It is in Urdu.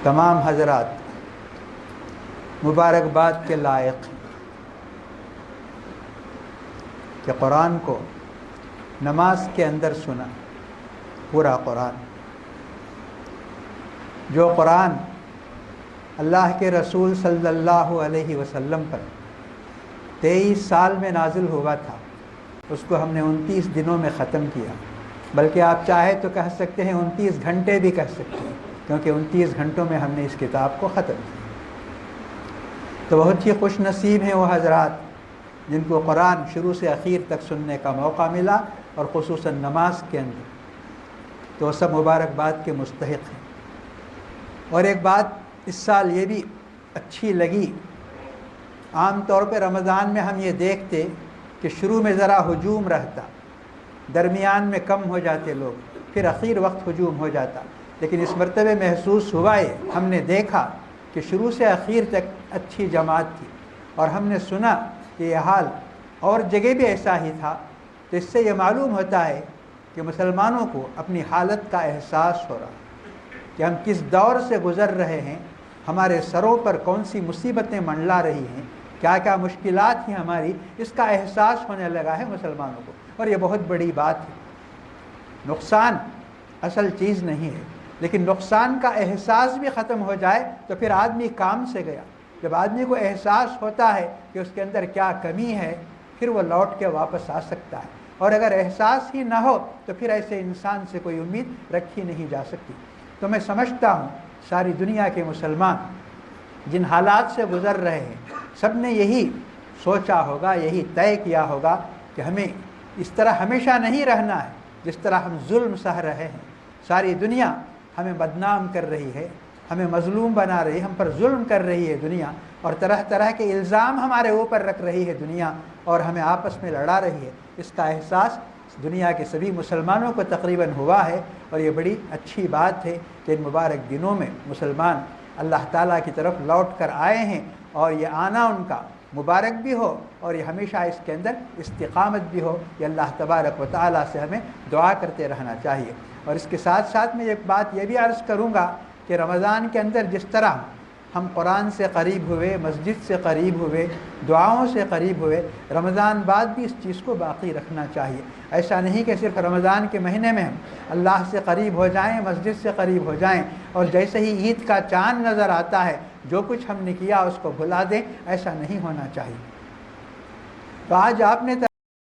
تمام حضرات مبارکباد کے لائق ہیں کہ قرآن کو نماز کے اندر سنا، پورا قرآن، جو قرآن اللہ کے رسول صلی اللہ علیہ وسلم پر 23 سال میں نازل ہوا تھا، اس کو ہم نے 29 دنوں میں ختم کیا، بلکہ آپ چاہے تو کہہ سکتے ہیں 29 گھنٹے بھی کہہ سکتے ہیں، کیونکہ 29 گھنٹوں میں ہم نے اس کتاب کو ختم کیا۔ تو بہت ہی خوش نصیب ہیں وہ حضرات جن کو قرآن شروع سے اخیر تک سننے کا موقع ملا، اور خصوصاً نماز کے اندر، تو وہ سب مبارکباد کے مستحق ہیں۔ اور ایک بات اس سال یہ بھی اچھی لگی، عام طور پہ رمضان میں ہم یہ دیکھتے کہ شروع میں ذرا ہجوم رہتا، درمیان میں کم ہو جاتے لوگ، پھر اخیر وقت ہجوم ہو جاتا، لیکن اس مرتبہ محسوس ہوا ہے، ہم نے دیکھا کہ شروع سے اخیر تک اچھی جماعت تھی، اور ہم نے سنا کہ یہ حال اور جگہ بھی ایسا ہی تھا۔ تو اس سے یہ معلوم ہوتا ہے کہ مسلمانوں کو اپنی حالت کا احساس ہو رہا ہے کہ ہم کس دور سے گزر رہے ہیں، ہمارے سروں پر کون سی مصیبتیں منڈلا رہی ہیں، کیا کیا مشکلات ہیں ہماری، اس کا احساس ہونے لگا ہے مسلمانوں کو، اور یہ بہت بڑی بات ہے۔ نقصان اصل چیز نہیں ہے، لیکن نقصان کا احساس بھی ختم ہو جائے تو پھر آدمی کام سے گیا۔ جب آدمی کو احساس ہوتا ہے کہ اس کے اندر کیا کمی ہے، پھر وہ لوٹ کے واپس آ سکتا ہے، اور اگر احساس ہی نہ ہو تو پھر ایسے انسان سے کوئی امید رکھی نہیں جا سکتی۔ تو میں سمجھتا ہوں ساری دنیا کے مسلمان جن حالات سے گزر رہے ہیں، سب نے یہی سوچا ہوگا، یہی طے کیا ہوگا کہ ہمیں اس طرح ہمیشہ نہیں رہنا ہے جس طرح ہم ظلم سہ رہے ہیں۔ ساری دنیا ہمیں بدنام کر رہی ہے، ہمیں مظلوم بنا رہی ہے، ہم پر ظلم کر رہی ہے دنیا، اور طرح طرح کے الزام ہمارے اوپر رکھ رہی ہے دنیا، اور ہمیں آپس میں لڑا رہی ہے۔ اس کا احساس دنیا کے سبھی مسلمانوں کو تقریباً ہوا ہے، اور یہ بڑی اچھی بات ہے کہ ان مبارک دنوں میں مسلمان اللہ تعالیٰ کی طرف لوٹ کر آئے ہیں، اور یہ آنا ان کا مبارک بھی ہو، اور یہ ہمیشہ اس کے اندر استقامت بھی ہو۔ یہ اللہ تبارک و تعالیٰ سے ہمیں دعا کرتے رہنا چاہیے۔ اور اس کے ساتھ ساتھ میں ایک بات یہ بھی عرض کروں گا کہ رمضان کے اندر جس طرح ہم قرآن سے قریب ہوئے، مسجد سے قریب ہوئے، دعاؤں سے قریب ہوئے، رمضان بعد بھی اس چیز کو باقی رکھنا چاہیے۔ ایسا نہیں کہ صرف رمضان کے مہینے میں ہم اللہ سے قریب ہو جائیں، مسجد سے قریب ہو جائیں، اور جیسے ہی عید کا چاند نظر آتا ہے جو کچھ ہم نے کیا اس کو بھلا دیں، ایسا نہیں ہونا چاہیے۔ تو آج آپ نے